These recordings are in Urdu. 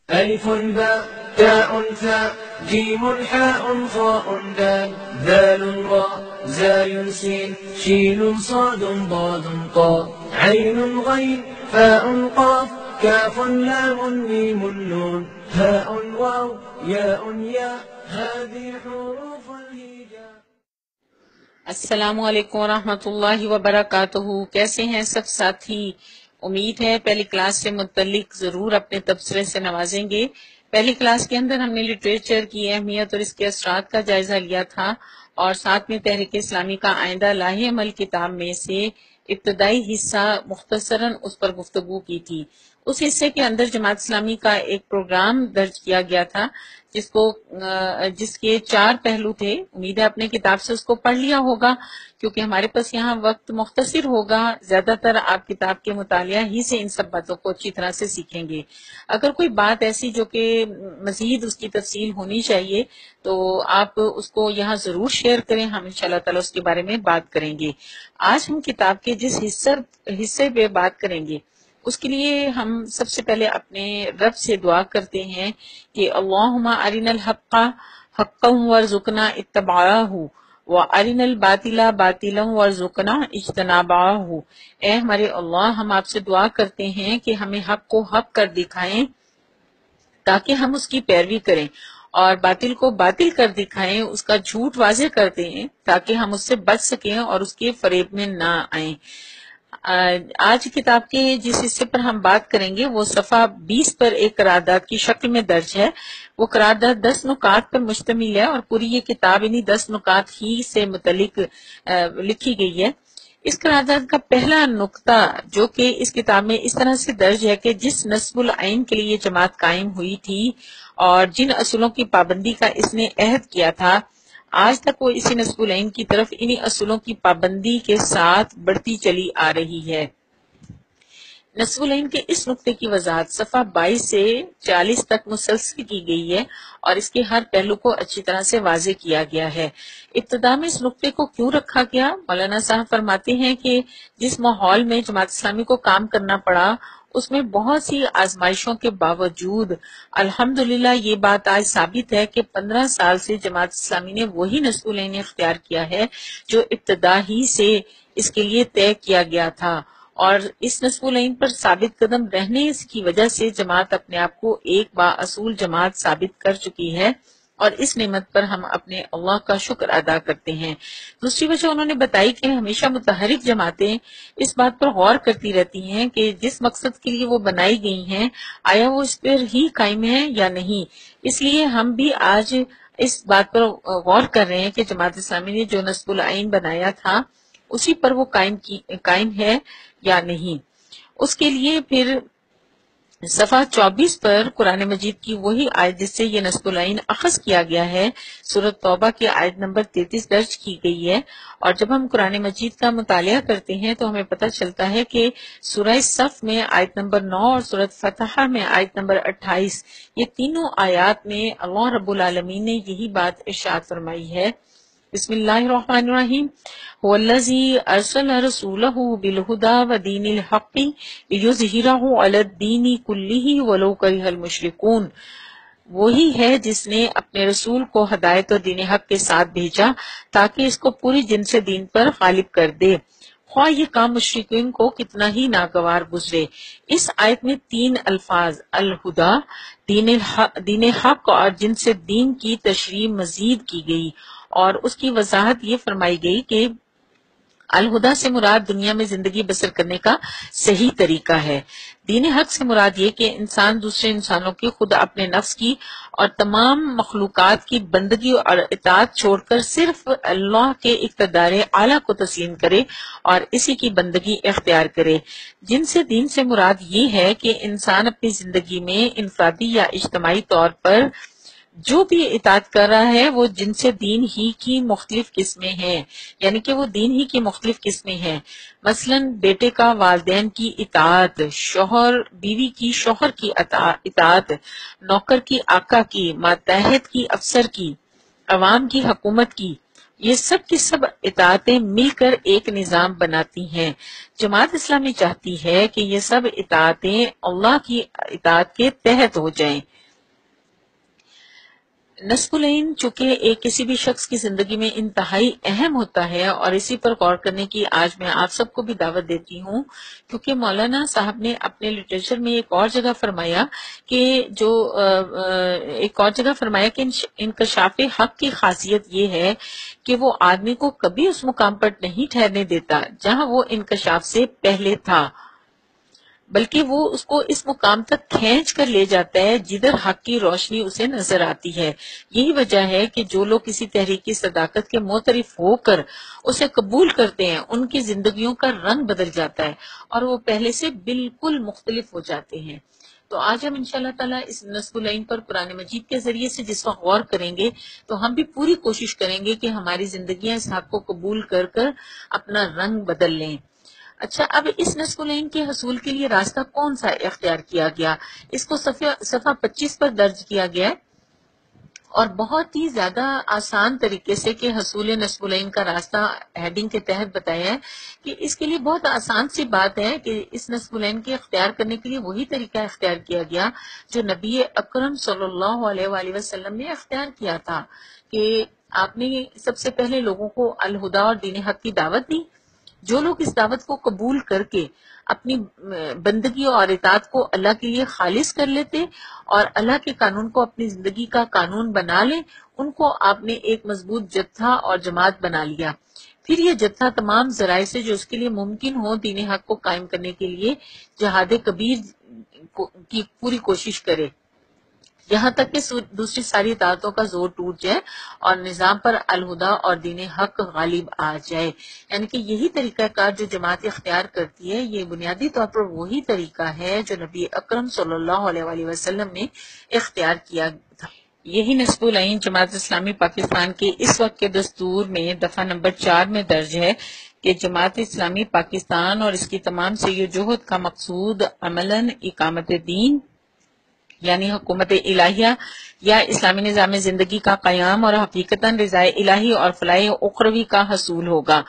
ألف باء تاء ثاء جيم حاء خاء دال ذال راء زاي سين شين صاد ضاد طاء عين غين فاء قاف كاف لام ميم نون هاء واو ياء ياء هذه حروف الهجاء. السلام علیکم ورحمۃ اللہ وبرکاتہ. کیسے ہیں سب ساتھی؟ امید ہے پہلی کلاس سے متعلق ضرور اپنے تبصرے سے نوازیں گے. پہلی کلاس کے اندر ہم نے لٹریچر کی اہمیت اور اس کے اثرات کا جائزہ لیا تھا اور ساتھ میں تحریک اسلامی کا آئندہ لاہے عمل کتاب میں سے ابتدائی حصہ مختصراً اس پر گفتگو کی تھی. اس حصے کے اندر جماعت اسلامی کا ایک پروگرام درج کیا گیا تھا جس کے 4 پہلو تھے. امید ہے اپنے کتاب سے اس کو پڑھ لیا ہوگا کیونکہ ہمارے پاس یہاں وقت مختصر ہوگا. زیادہ تر آپ کتاب کے مطالعہ ہی سے ان سب باتوں کو اچھی طرح سے سیکھیں گے. اگر کوئی بات ایسی جو کہ مزید اس کی تفصیل ہونی چاہیے تو آپ اس کو یہاں ضرور شیئر کریں. ہم انشاءاللہ تعالی اس کے بارے میں بات کریں گے. آج ہم کتاب کے جس حصے پہ بات کریں گے اس کے لیے ہم سب سے پہلے اپنے رب سے دعا کرتے ہیں کہ اللہم ارنا الحق حقا وارزقنا اتباعہ وارنا الباطل باطلا وارزقنا اجتنابہ. اے ہمارے اللہ، ہم آپ سے دعا کرتے ہیں کہ ہمیں حق کو حق کر دکھائیں تاکہ ہم اس کی پیروی کریں، اور باطل کو باطل کر دکھائیں، اس کا جھوٹ واضح کر دیں تاکہ ہم اس سے بچ سکیں اور اس کے فریب میں نہ آئیں. آج کتاب کے جس حصے پر ہم بات کریں گے وہ صفحہ 20 پر ایک قرارداد کی شکل میں درج ہے. وہ قرارداد 10 نکات پر مشتمل ہے اور پوری یہ کتاب انہی 10 نکات ہی سے متعلق لکھی گئی ہے. اس قرارداد کا پہلا نقطہ جو کہ اس کتاب میں اس طرح سے درج ہے کہ جس نصب العین کے لیے جماعت قائم ہوئی تھی اور جن اصولوں کی پابندی کا اس نے عہد کیا تھا، آج تک وہ اسی نصب العین کی طرف انہی اصولوں کی پابندی کے ساتھ بڑھتی چلی آ رہی ہے. نصب العین کے اس نقطے کی وضاحت صفحہ 22 سے 40 تک مسلسل کی گئی ہے اور اس کے ہر پہلو کو اچھی طرح سے واضح کیا گیا ہے. ابتدا میں اس نقطے کو کیوں رکھا گیا؟ مولانا صاحب فرماتے ہیں کہ جس ماحول میں جماعت اسلامی کو کام کرنا پڑا اس میں بہت سی آزمائشوں کے باوجود الحمدللہ یہ بات آج ثابت ہے کہ 15 سال سے جماعت اسلامی نے وہی نصب العین اختیار کیا ہے جو ابتدا ہی سے اس کے لیے طے کیا گیا تھا، اور اس نصب العین پر ثابت قدم رہنے کی وجہ سے جماعت اپنے آپ کو ایک با اصول جماعت ثابت کر چکی ہے، اور اس نعمت پر ہم اپنے اللہ کا شکر ادا کرتے ہیں. دوسری وجہ انہوں نے بتائی کہ ہمیشہ متحرک جماعتیں اس بات پر غور کرتی رہتی ہیں کہ جس مقصد کے لیے وہ بنائی گئی ہیں آیا وہ اس پر ہی قائم ہے یا نہیں. اس لیے ہم بھی آج اس بات پر غور کر رہے ہیں کہ جماعت اسلامی نے جو نصب العین بنایا تھا اسی پر وہ قائم ہے یا نہیں. اس کے لیے پھر صفحہ 24 پر قرآن مجید کی وہی آیت جس سے یہ نصب العین اخذ کیا گیا ہے، سورۃ توبہ کی آیت نمبر 33 درج کی گئی ہے. اور جب ہم قرآن مجید کا مطالعہ کرتے ہیں تو ہمیں پتہ چلتا ہے کہ سورہ صف میں آیت نمبر 9 اور سورۃ فتح میں آیت نمبر 28، یہ تینوں آیات میں اللہ رب العالمین نے یہی بات ارشاد فرمائی ہے. بسم اللہ الرحمن الرحیم. هو الذی ارسل رسولہ بالہدی ودین الحق لیظہرہ علی الدین کلہ ولو کرہ المشرکون. وہی ہے جس نے اپنے رسول کو ہدایت اور دین حق کے ساتھ بھیجا تاکہ اس کو پوری جنس دین پر غالب کر دے، خواہ یہ کام مشرکین کو کتنا ہی ناگوار گزرے. اس آیت میں 3 الفاظ الہدا، دین حق اور جنس دین کی تشریح مزید کی گئی، اور اس کی وضاحت یہ فرمائی گئی کہ الہدا سے مراد دنیا میں زندگی بسر کرنے کا صحیح طریقہ ہے. دین حق سے مراد یہ کہ انسان دوسرے انسانوں کی، خود اپنے نفس کی اور تمام مخلوقات کی بندگی اور اطاعت چھوڑ کر صرف اللہ کے اقتدار اعلیٰ کو تسلیم کرے اور اسی کی بندگی اختیار کرے. جن سے دین سے مراد یہ ہے کہ انسان اپنی زندگی میں انفرادی یا اجتماعی طور پر جو بھی اطاعت کر رہا ہے وہ جن سے دین ہی کی مختلف قسمیں ہیں، یعنی کہ وہ دین ہی کی مختلف قسمیں ہیں. مثلا بیٹے کا والدین کی اطاعت، شوہر بیوی کی شوہر کی اطاعت، نوکر کی آقا کی، ماتحت کی افسر کی، عوام کی حکومت کی. یہ سب کی سب اطاعتیں مل کر ایک نظام بناتی ہیں. جماعت اسلامی چاہتی ہے کہ یہ سب اطاعتیں اللہ کی اطاعت کے تحت ہو جائیں. نصب العین چونکہ ایک کسی بھی شخص کی زندگی میں انتہائی اہم ہوتا ہے، اور اسی پر غور کرنے کی آج میں آپ سب کو بھی دعوت دیتی ہوں، کیونکہ مولانا صاحب نے اپنے لٹریچر میں ایک اور جگہ فرمایا کہ انکشاف حق کی خاصیت یہ ہے کہ وہ آدمی کو کبھی اس مقام پر نہیں ٹھہرنے دیتا جہاں وہ انکشاف سے پہلے تھا، بلکہ وہ اس کو اس مقام تک کھینچ کر لے جاتا ہے جدھر حق کی روشنی اسے نظر آتی ہے۔ یہی وجہ ہے کہ جو لوگ کسی تحریک کی صداقت کے معترف ہو کر اسے قبول کرتے ہیں ان کی زندگیوں کا رنگ بدل جاتا ہے اور وہ پہلے سے بالکل مختلف ہو جاتے ہیں۔ تو آج ہم انشاءاللہ تعالیٰ اس نصب العین پر قرآن مجید کے ذریعے سے جس وقت غور کریں گے تو ہم بھی پوری کوشش کریں گے کہ ہماری زندگیاں اس حق کو قبول کر کر اپنا رنگ بدل لیں۔ اچھا، اب اس نصب العین کے حصول کے لیے راستہ کون سا اختیار کیا گیا؟ اس کو صفحہ 25 پر درج کیا گیا ہے، اور بہت ہی زیادہ آسان طریقے سے کہ حصول نصب العین کا راستہ ہیڈنگ کے تحت بتایا ہے کہ اس کے لیے بہت آسان سی بات ہے کہ اس نصب العین کے اختیار کرنے کے لیے وہی طریقہ اختیار کیا گیا جو نبی اکرم صلی اللہ علیہ وآلہ وسلم نے اختیار کیا تھا، کہ آپ نے سب سے پہلے لوگوں کو الہدیٰ اور دین حق کی دعوت دی۔ جو لوگ اس دعوت کو قبول کر کے اپنی بندگی اور اطاعت کو اللہ کے لیے خالص کر لیتے اور اللہ کے قانون کو اپنی زندگی کا قانون بنا لیں، ان کو آپ نے ایک مضبوط جتھا اور جماعت بنا لیا۔ پھر یہ جتھا تمام ذرائع سے جو اس کے لیے ممکن ہو دین حق کو قائم کرنے کے لیے جہاد کبیر کی پوری کوشش کرے، یہاں تک کہ دوسری ساری اطاعتوں کا زور ٹوٹ جائے اور نظام پر الہدیٰ اور دین حق غالب آ جائے۔ یعنی کہ یہی طریقہ کار جو جماعت اختیار کرتی ہے یہ بنیادی طور پر وہی طریقہ ہے جو نبی اکرم صلی اللہ علیہ وآلہ وسلم نے اختیار کیا تھا۔ یہی نصب العین جماعت اسلامی پاکستان کے اس وقت کے دستور میں دفعہ نمبر 4 میں درج ہے کہ جماعت اسلامی پاکستان اور اس کی تمام سعی و جہد کا مقصود عملاً اقامت دین یعنی حکومت الہیہ یا اسلامی نظام زندگی کا قیام اور حقیقتاً رضائے الہی اور فلاح اخروی کا حصول ہوگا۔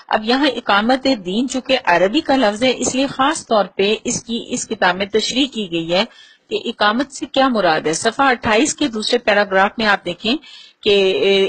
اب یہاں اقامت دین چونکہ عربی کا لفظ ہے اس لیے خاص طور پہ اس کتاب میں تشریح کی گئی ہے کہ اقامت سے کیا مراد ہے۔ صفحہ 28 کے دوسرے پیراگراف میں آپ دیکھیں کہ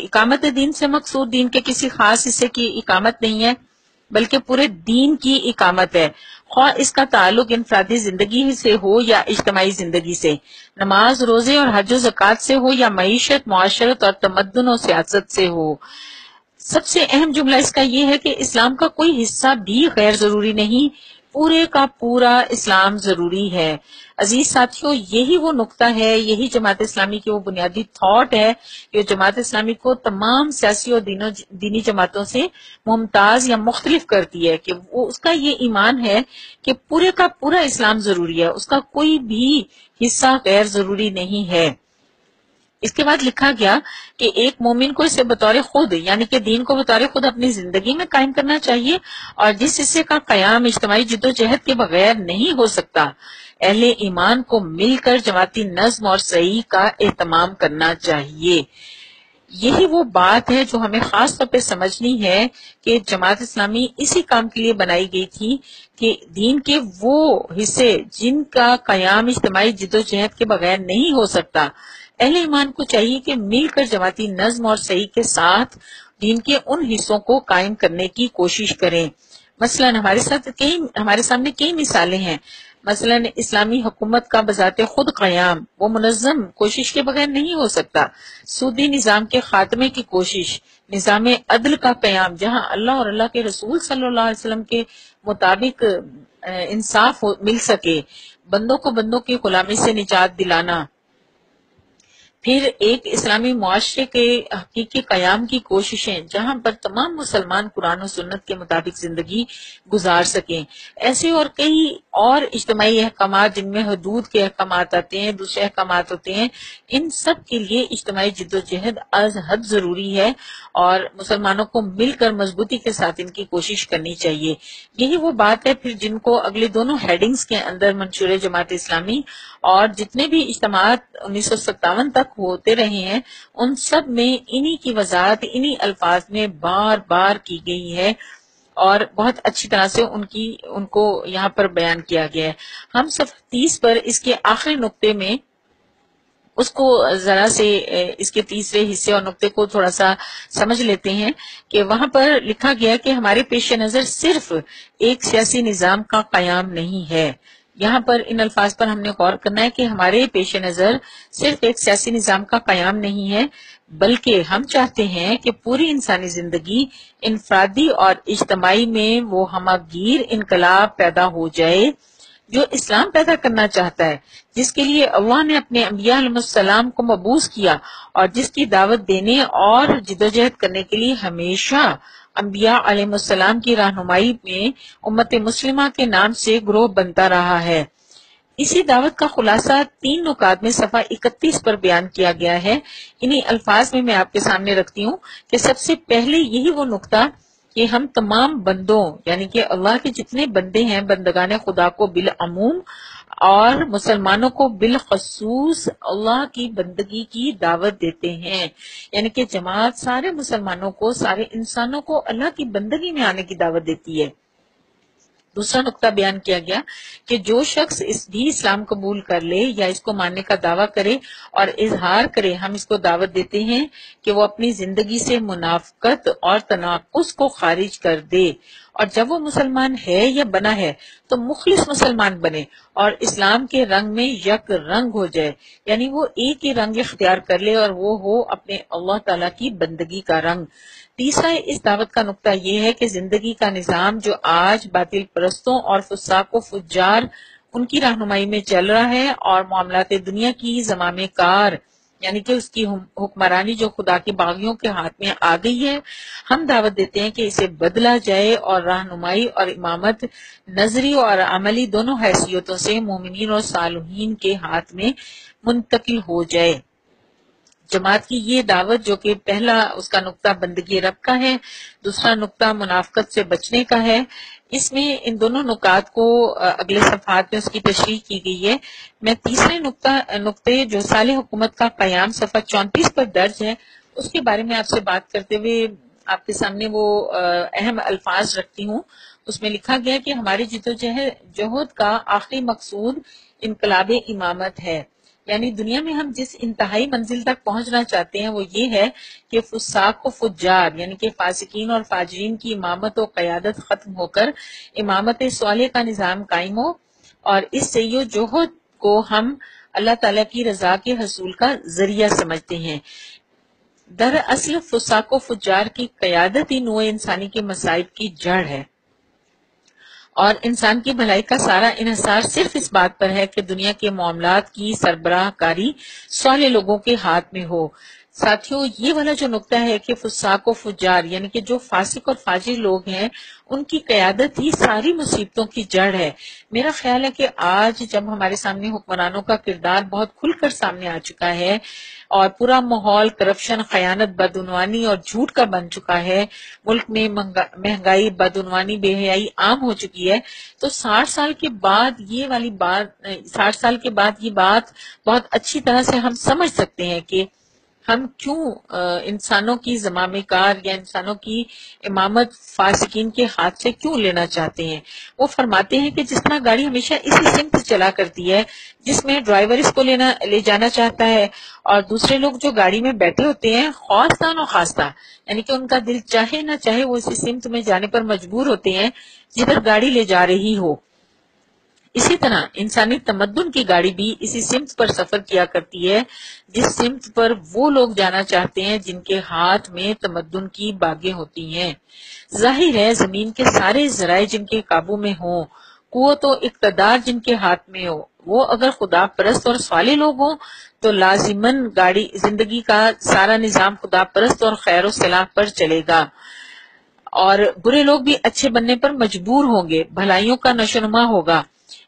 اقامت دین سے مقصود دین کے کسی خاص حصے کی اقامت نہیں ہے بلکہ پورے دین کی اقامت ہے، خواہ اس کا تعلق انفرادی زندگی سے ہو یا اجتماعی زندگی سے، نماز روزے اور حج و زکوٰۃ سے ہو یا معیشت معاشرت اور تمدن و سیاست سے ہو۔ سب سے اہم جملہ اس کا یہ ہے کہ اسلام کا کوئی حصہ بھی غیر ضروری نہیں، پورے کا پورا اسلام ضروری ہے۔ عزیز ساتھیوں، یہی وہ نقطہ ہے، یہی جماعت اسلامی کی وہ بنیادی تھاٹ ہے کہ جماعت اسلامی کو تمام سیاسی اور دینی جماعتوں سے ممتاز یا مختلف کرتی ہے، کہ وہ اس کا یہ ایمان ہے کہ پورے کا پورا اسلام ضروری ہے، اس کا کوئی بھی حصہ غیر ضروری نہیں ہے۔ اس کے بعد لکھا گیا کہ ایک مومن کو اسے بطور خود یعنی کہ دین کو بطور خود اپنی زندگی میں قائم کرنا چاہیے، اور جس حصے کا قیام اجتماعی جد و جہد کے بغیر نہیں ہو سکتا، اہل ایمان کو مل کر جماعتی نظم اور صحیح کا اہتمام کرنا چاہیے۔ یہی وہ بات ہے جو ہمیں خاص طور پہ سمجھنی ہے کہ جماعت اسلامی اسی کام کے لیے بنائی گئی تھی کہ دین کے وہ حصے جن کا قیام اجتماعی جد و جہد کے بغیر نہیں ہو سکتا، اہل ایمان کو چاہیے کہ مل کر جماعتی نظم اور صحیح کے ساتھ دین کے ان حصوں کو قائم کرنے کی کوشش کریں۔ مثلاً ہمارے سامنے کئی مثالیں ہیں۔ مثلاً اسلامی حکومت کا بذات خود قیام وہ منظم کوشش کے بغیر نہیں ہو سکتا۔ سودی نظام کے خاتمے کی کوشش، نظام عدل کا قیام جہاں اللہ اور اللہ کے رسول صلی اللہ علیہ وسلم کے مطابق انصاف مل سکے، بندوں کو بندوں کی غلامی سے نجات دلانا، پھر ایک اسلامی معاشرے کے حقیقی قیام کی کوششیں جہاں پر تمام مسلمان قرآن و سنت کے مطابق زندگی گزار سکیں۔ ایسے اور کئی اور اجتماعی احکامات جن میں حدود کے احکامات آتے ہیں، دوسرے احکامات ہوتے ہیں، ان سب کے لیے اجتماعی جد و جہد از حد ضروری ہے اور مسلمانوں کو مل کر مضبوطی کے ساتھ ان کی کوشش کرنی چاہیے۔ یہی وہ بات ہے پھر جن کو اگلے دونوں ہیڈنگز کے اندر منشور جماعت اسلامی اور جتنے بھی اجتماعات 1957 تک ہوتے رہے ہیں ان سب میں انہی کی وضاحت انہی الفاظ میں بار بار کی گئی ہے اور بہت اچھی طرح سے ان کو یہاں پر بیان کیا گیا ہے۔ ہم صفحہ 30 پر اس کے آخری نقطے میں اس کو ذرا سے اس کے تیسرے حصے اور نقطے کو تھوڑا سا سمجھ لیتے ہیں کہ وہاں پر لکھا گیا کہ ہمارے پیش نظر صرف ایک سیاسی نظام کا قیام نہیں ہے. یہاں پر ان الفاظ پر ہم نے غور کرنا ہے کہ ہمارے پیش نظر صرف ایک سیاسی نظام کا قیام نہیں ہے، بلکہ ہم چاہتے ہیں کہ پوری انسانی زندگی انفرادی اور اجتماعی میں وہ ہمہ گیر انقلاب پیدا ہو جائے جو اسلام پیدا کرنا چاہتا ہے، جس کے لیے اللہ نے اپنے انبیاء علیہ السلام کو مبعوث کیا اور جس کی دعوت دینے اور جدوجہد کرنے کے لیے ہمیشہ انبیاء علیہ السلام کی رہنمائی میں امت مسلمہ کے نام سے گروہ بنتا رہا ہے. اسی دعوت کا خلاصہ 3 نکات میں صفحہ 31 پر بیان کیا گیا ہے. انہی الفاظ میں آپ کے سامنے رکھتی ہوں کہ سب سے پہلے یہی وہ نقطہ کہ ہم تمام بندوں یعنی کہ اللہ کے جتنے بندے ہیں بندگان خدا کو بالعموم اور مسلمانوں کو بالخصوص اللہ کی بندگی کی دعوت دیتے ہیں. یعنی کہ جماعت سارے مسلمانوں کو، سارے انسانوں کو اللہ کی بندگی میں آنے کی دعوت دیتی ہے. دوسرا نقطہ بیان کیا گیا کہ جو شخص اسلام قبول کر لے یا اس کو ماننے کا دعویٰ کرے اور اظہار کرے، ہم اس کو دعوت دیتے ہیں کہ وہ اپنی زندگی سے منافقت اور تناقض کو خارج کر دے، اور جب وہ مسلمان ہے یا بنا ہے تو مخلص مسلمان بنے اور اسلام کے رنگ میں یک رنگ ہو جائے، یعنی وہ ایک ہی رنگ اختیار کر لے اور وہ ہو اپنے اللہ تعالیٰ کی بندگی کا رنگ. تیسرا اس دعوت کا نقطہ یہ ہے کہ زندگی کا نظام جو آج باطل پرستوں اور فساق و فجار ان کی رہنمائی میں چل رہا ہے اور معاملات دنیا کی زمام کار یعنی کہ اس کی حکمرانی جو خدا کے باغیوں کے ہاتھ میں آ گئی ہے، ہم دعوت دیتے ہیں کہ اسے بدلا جائے اور رہنمائی اور امامت نظری اور عملی دونوں حیثیتوں سے مومنین اور صالحین کے ہاتھ میں منتقل ہو جائے. جماعت کی یہ دعوت جو کہ پہلا اس کا نقطہ بندگی رب کا ہے، دوسرا نقطہ منافقت سے بچنے کا ہے، اس میں ان دونوں نکات کو اگلے صفحات میں اس کی تشریح کی گئی ہے. میں تیسرے نقطے جو صالح حکومت کا قیام صفحہ 34 پر درج ہے اس کے بارے میں آپ سے بات کرتے ہوئے آپ کے سامنے وہ اہم الفاظ رکھتی ہوں. اس میں لکھا گیا کہ ہماری جدوجہد کا آخری مقصود انقلاب امامت ہے. یعنی دنیا میں ہم جس انتہائی منزل تک پہنچنا چاہتے ہیں وہ یہ ہے کہ فساق و فجار یعنی کہ فاسقین اور فاجرین کی امامت و قیادت ختم ہو کر امامت صالح کا نظام قائم ہو، اور اس سعی و جہد کو ہم اللہ تعالیٰ کی رضا کے حصول کا ذریعہ سمجھتے ہیں. دراصل فساق و فجار کی قیادت ہی نوع انسانی کے مصائب کی جڑ ہے، اور انسان کی بھلائی کا سارا انحصار صرف اس بات پر ہے کہ دنیا کے معاملات کی سربراہ کاری صالح لوگوں کے ہاتھ میں ہو. ساتھیوں، یہ والا جو نقطہ ہے کہ فساق و فجار یعنی کہ جو فاسق اور فاجر لوگ ہیں ان کی قیادت ہی ساری مصیبتوں کی جڑ ہے. میرا خیال ہے کہ آج جب ہمارے سامنے حکمرانوں کا کردار بہت کھل کر سامنے آ چکا ہے اور پورا ماحول کرپشن، خیانت، بدعنوانی اور جھوٹ کا بن چکا ہے، ملک میں مہنگائی، بدعنوانی، بے حیائی عام ہو چکی ہے، تو 60 سال کے بعد یہ بات بہت اچھی طرح سے ہم سمجھ سکتے ہیں کہ ہم کیوں انسانوں کی زمام کار یا انسانوں کی امامت فاسقین کے ہاتھ سے کیوں لینا چاہتے ہیں. وہ فرماتے ہیں کہ جس طرح گاڑی ہمیشہ اسی سمت چلا کرتی ہے جس میں ڈرائیور اس کو لے جانا چاہتا ہے، اور دوسرے لوگ جو گاڑی میں بیٹھے ہوتے ہیں خواستہ نخواستہ یعنی کہ ان کا دل چاہے نہ چاہے وہ اسی سمت میں جانے پر مجبور ہوتے ہیں جدھر گاڑی لے جا رہی ہو. اسی طرح انسانی تمدن کی گاڑی بھی اسی سمت پر سفر کیا کرتی ہے جس سمت پر وہ لوگ جانا چاہتے ہیں جن کے ہاتھ میں تمدن کی باغیں ہوتی ہیں. ظاہر ہے زمین کے سارے ذرائع جن کے قابو میں ہوں، قوت و اقتدار جن کے ہاتھ میں ہو، وہ اگر خدا پرست اور صالح لوگ ہوں تو لازماً زندگی کا سارا نظام خدا پرست اور خیر و صلاح پر چلے گا، اور برے لوگ بھی اچھے بننے پر مجبور ہوں گے، بھلائیوں کا نشوونما ہوگا،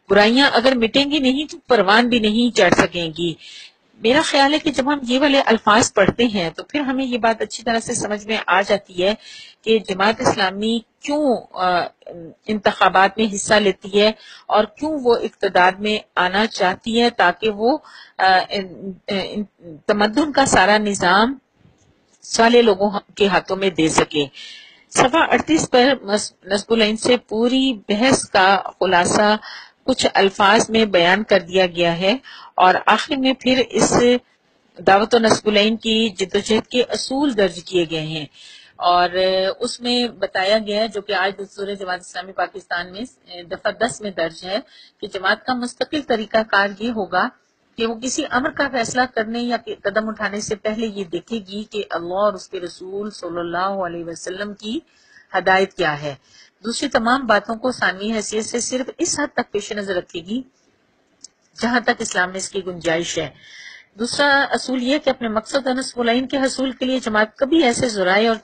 برائیاں اگر مٹیں گی نہیں تو پروان بھی نہیں چڑھ سکیں گی. میرا خیال ہے کہ جب ہم یہ والے الفاظ پڑھتے ہیں تو پھر ہمیں یہ بات اچھی طرح سے سمجھ میں آ جاتی ہے کہ جماعت اسلامی کیوں انتخابات میں حصہ لیتی ہے اور کیوں وہ اقتدار میں آنا چاہتی ہے تاکہ وہ تمدن کا سارا نظام صالح لوگوں کے ہاتھوں میں دے سکے. صفحہ 38 پر نصب العین سے پوری بحث کا خلاصہ کچھ الفاظ میں بیان کر دیا گیا ہے، اور آخر میں پھر اس دعوت و نصب العین کی جدوجہد کے اصول درج کیے گئے ہیں، اور اس میں بتایا گیا ہے، جو کہ آج دستور جماعت اسلامی پاکستان میں دفعہ 10 میں درج ہے، کہ جماعت کا مستقل طریقہ کار یہ ہوگا کہ وہ کسی امر کا فیصلہ کرنے یا قدم اٹھانے سے پہلے یہ دیکھے گی کہ اللہ اور اس کے رسول صلی اللہ علیہ وسلم کی ہدایت کیا ہے، دوسری تمام باتوں کو ثانوی حیثیت سے صرف اس حد تک پیش نظر رکھے گی جہاں تک اسلام میں اس کی گنجائش ہے۔ دوسرا اصول یہ کہ اپنے مقصد اور نصب العین کے حصول کے لیے جماعت کبھی ایسے ذرائع اور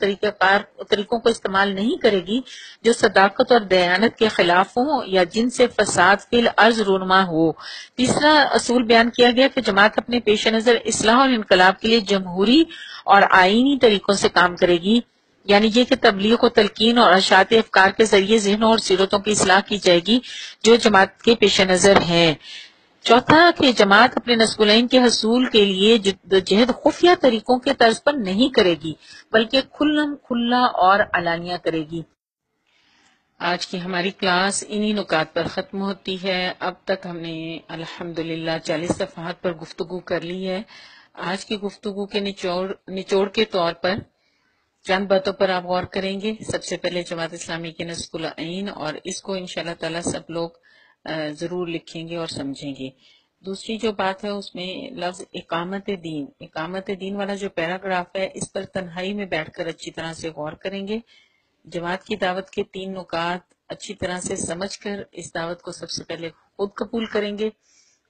طریقوں کو استعمال نہیں کرے گی جو صداقت اور دیانت کے خلاف ہوں یا جن سے فساد فی الارض رونما ہو۔ تیسرا اصول بیان کیا گیا کہ جماعت اپنے پیش نظر اصلاح اور انقلاب کے لیے جمہوری اور آئینی طریقوں سے کام کرے گی، یعنی یہ کہ تبلیغ و تلقین اور اشاعت افکار کے ذریعے ذہنوں اور سیرتوں کی اصلاح کی جائے گی جو جماعت کے پیش نظر ہیں۔ چوتھا کہ جماعت اپنے نصب العین کے حصول کے لیے جدوجہد خفیہ طریقوں کے طرز پر نہیں کرے گی بلکہ کھلم کھلا اور علانیہ کرے گی۔ آج کی ہماری کلاس انہی نکات پر ختم ہوتی ہے۔ اب تک ہم نے الحمدللہ 40 صفحات پر گفتگو کر لی ہے۔ آج کی گفتگو کے نچوڑ کے طور پر چند باتوں پر آپ غور کریں گے۔ سب سے پہلے جماعت اسلامی کے نصب العین، اور اس کو انشاءاللہ تعالی سب لوگ ضرور لکھیں گے اور سمجھیں گے۔ دوسری جو بات ہے اس میں لفظ اقامت دین والا جو پیراگراف ہے، اس پر تنہائی میں بیٹھ کر اچھی طرح سے غور کریں گے۔ جماعت کی دعوت کے 3 نکات اچھی طرح سے سمجھ کر اس دعوت کو سب سے پہلے خود قبول کریں گے،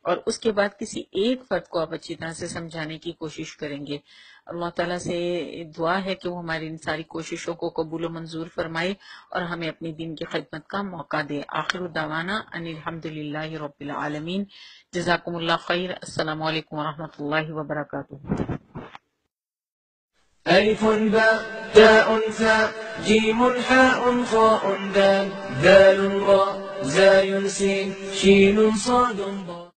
اور اس کے بعد کسی ایک فرد کو آپ اچھی طرح سے سمجھانے کی کوشش کریں گے۔ اللہ تعالیٰ سے دعا ہے کہ وہ ہماری ان ساری کوششوں کو قبول و منظور فرمائے اور ہمیں اپنی دین کی خدمت کا موقع دے۔ آخر دعوانا ان الحمدللہ رب العالمین۔ جزاکم اللہ خیر۔ السلام علیکم ورحمۃ اللہ وبرکاتہ۔ ألف باء تاء ثاء جيم حاء خاء دال ذال راء زاي سين شين صاد ضاد